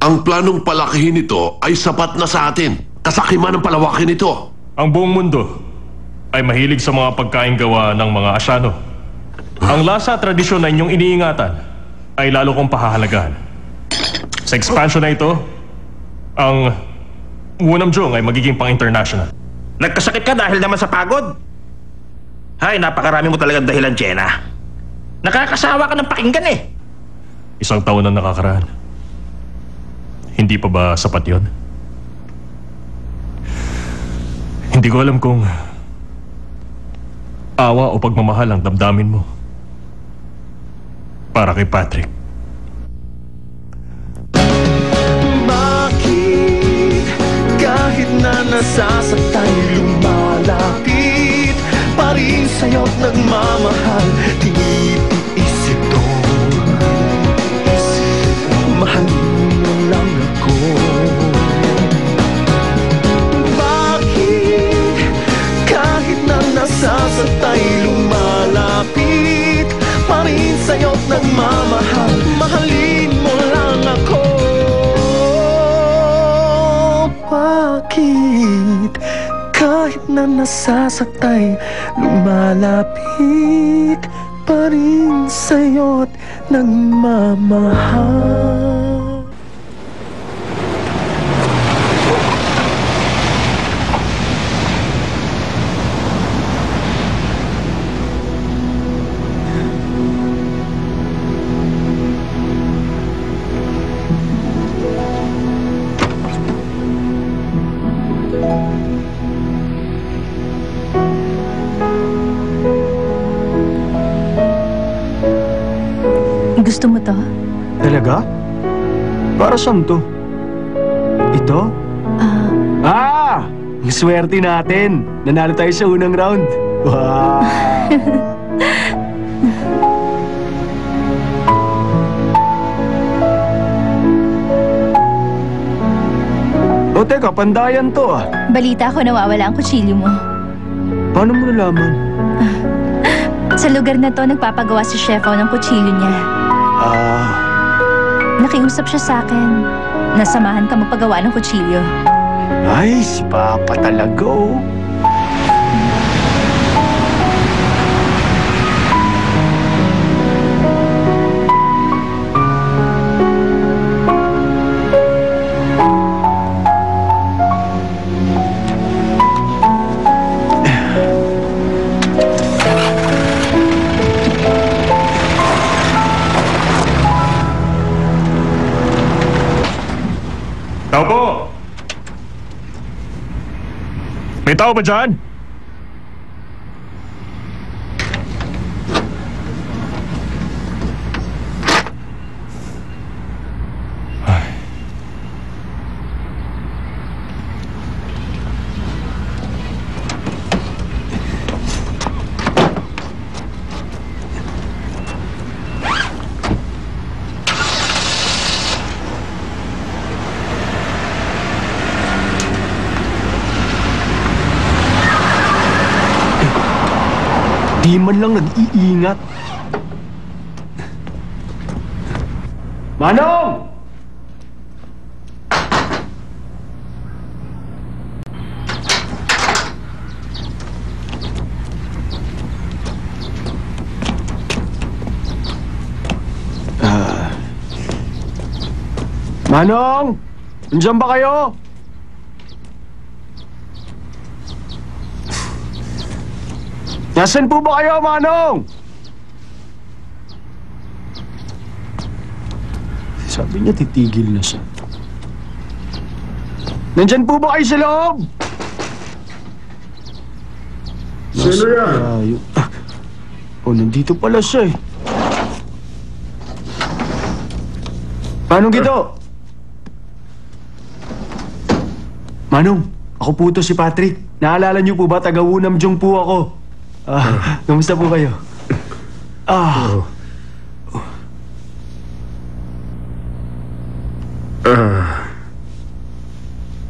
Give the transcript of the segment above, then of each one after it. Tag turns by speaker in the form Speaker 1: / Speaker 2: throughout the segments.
Speaker 1: ang planong palakihin ito ay sapat na sa atin. Kasakiman ang palawakin ito.
Speaker 2: Ang buong mundo ay mahilig sa mga pagkain gawa ng mga Asyano. Ang lasa at tradisyon na inyong iniingatan ay lalo kong pahahalagahan. Sa expansion na ito, ang Wunamjung ay magiging pang-international.
Speaker 3: Nagkasakit ka dahil naman sa pagod? Ay, napakarami mo talagang dahilan, Jenna. Nakakasawa ka ng pakinggan eh.
Speaker 2: 1 taon na nakakaraan. Hindi pa ba sapat yun? Hindi ko alam kung awa o pagmamahal ang damdamin mo para kay Patrick.
Speaker 4: Bakit kahit na nasasaktan lumalapit pa rin sa'yo't nagmamahal? Tinitiis ito, mahalin mo lang ako. Bakit kahit na nasasaktan lumalapit pa rin sa'yo't nagmamahal? Mahalin mo lang ako. Bakit kahit na nasasaktan lumalapit pa rin sa'yo't nagmamahal?
Speaker 5: Gusto mo to?
Speaker 4: Talaga? Para saan to? Ito? Ang swerte natin! Nanalo tayo sa unang round! Wow! O teka, pandayan to ah!
Speaker 5: Balita ko nawawala ang kutsilyo mo.
Speaker 4: Paano mo nalaman?
Speaker 5: Sa lugar na to, nagpapagawa si Shefaw ng kutsilyo niya. Nakiusap siya sa akin. Nasamahan ka magpagawa ng kutsilyo.
Speaker 4: Ay, si Papa talaga oh.
Speaker 2: Tao po! May tao ba dyan?
Speaker 4: Di man lang nag-iingat. Manong! Manong! Nandiyan ba kayo? Nasaan po ba kayo, Manong? Sabi niya titigil na siya. Nandyan po ba kayo sa loob?
Speaker 1: Sino yan?
Speaker 4: Nandito pala siya eh. Manong Gito! Manong, ako po to si Patrick. Naalala niyo po ba, taga Wunamjung po ako. Kamusta po kayo?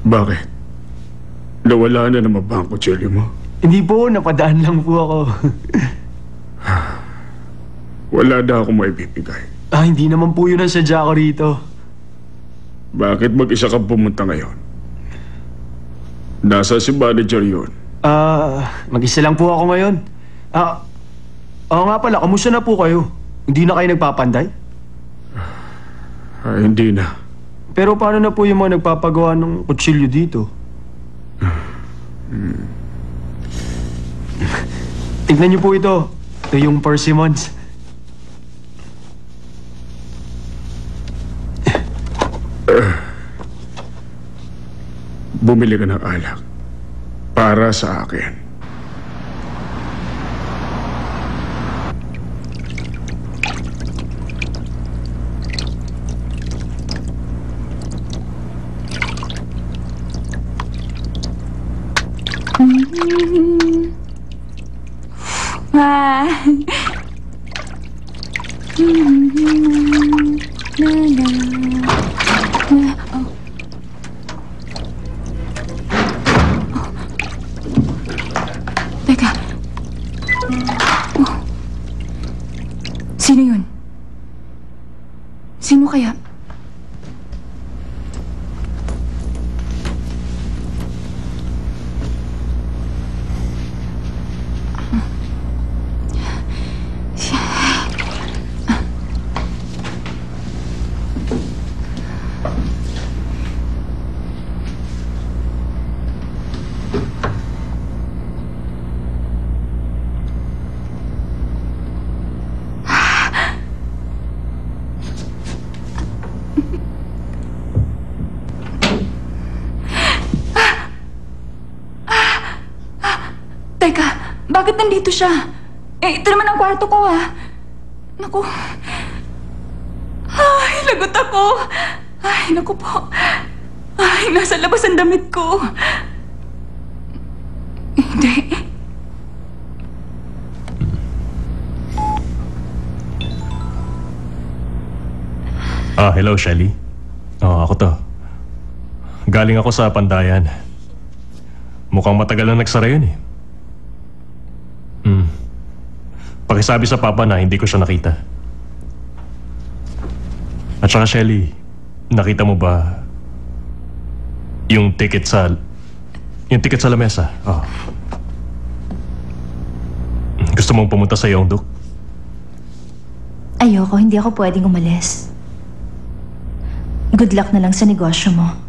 Speaker 1: Bakit? Nawala na naman ba ang kutsilyo mo?
Speaker 4: Hindi po, napadaan lang po ako.
Speaker 1: Wala na akong maibibigay.
Speaker 4: Hindi naman po yun ang sadya ko rito.
Speaker 6: Bakit mag-isa kang pumunta ngayon? Nasa si manager yun.
Speaker 4: Mag-isa lang po ako ngayon. Oo nga pala, kamusta na po kayo? Hindi na kayo nagpapanday?
Speaker 6: Hindi na.
Speaker 4: Pero paano na po yung mga nagpapagawa ng kutsilyo dito? Tignan niyo po ito. Ito yung persimmons.
Speaker 6: Bumili ka ng alak. Para sa akin.
Speaker 5: Ah. La, la. Oh. Teka. Oh. Sino yun? Sino kaya? Teka, bakit nandito siya? Eh, ito naman ang kwarto ko, ah. Naku. Ay, lagot ako. Ay, naku po. Ay, nasa labas ang damit ko. Hindi.
Speaker 2: Hello, Shelly. Ako to. Galing ako sa Pandayan. Mukhang matagal na nagsara yun eh. Pakisabi sa papa na hindi ko siya nakita. At saka Shelly, nakita mo ba yung ticket sa lamesa? Gusto mong pumunta sa Yongdok?
Speaker 5: Ayoko, hindi ako pwedeng umalis. Good luck na lang sa negosyo mo.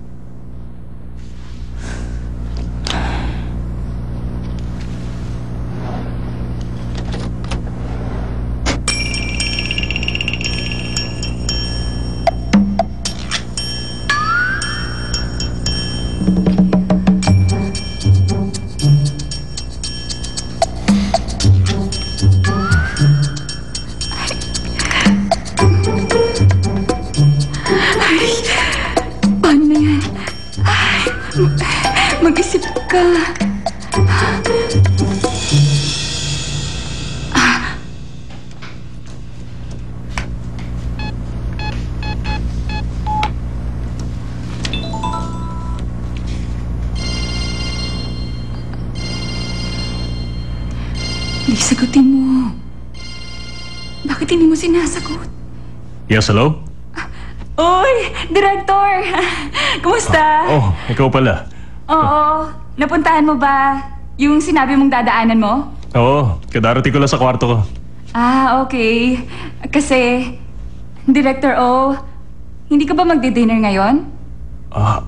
Speaker 5: Mag-isip ka. Di sagutin mo. Bakit hindi mo sinasagot?
Speaker 2: Yes, hello?
Speaker 5: Uy, Director! Kumusta?
Speaker 2: Ikaw pala.
Speaker 5: Oo, napuntahan mo ba yung sinabi mong dadaanan mo?
Speaker 2: Oo, kadarating ko lang sa kwarto ko.
Speaker 5: Ah, okay. Kasi, Director O, hindi ka ba magdi-dinner ngayon?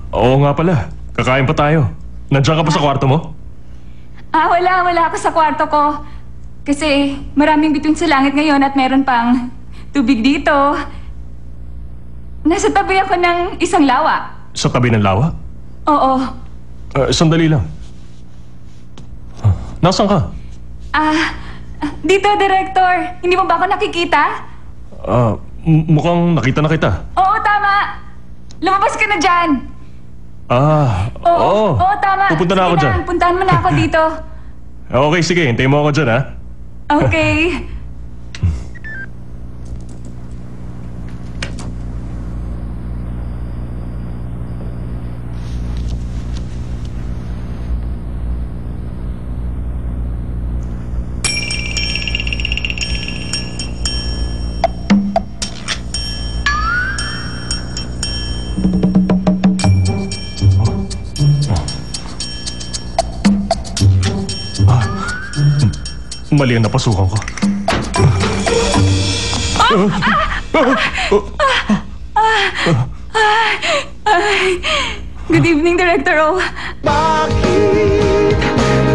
Speaker 2: Oo nga pala. Kakain pa tayo. Nandiyan ka pa sa kwarto mo?
Speaker 5: Wala ako sa kwarto ko. Kasi maraming bituin sa langit ngayon at meron pang tubig dito. Nasa tabi ako ng isang lawa.
Speaker 2: Sa tabi ng lawa?
Speaker 5: Oo.
Speaker 2: Sandali lang. Nasaan ka?
Speaker 5: Dito, Director. Hindi mo ba ako nakikita?
Speaker 2: Mukhang nakita na kita.
Speaker 5: Oo, tama. Lumabas ka na dyan.
Speaker 2: Oo.
Speaker 5: Oo, tama.
Speaker 2: Pupunta na
Speaker 5: Sige
Speaker 2: ako dyan.
Speaker 5: Puntahan mo na ako dito.
Speaker 2: Okay, sige. Hintayin mo ako dyan, ha?
Speaker 5: Okay.
Speaker 2: Mali ang napasukan ko.
Speaker 5: Good evening, Director O.
Speaker 7: Bakit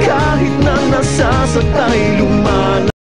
Speaker 7: kahit na nasasakay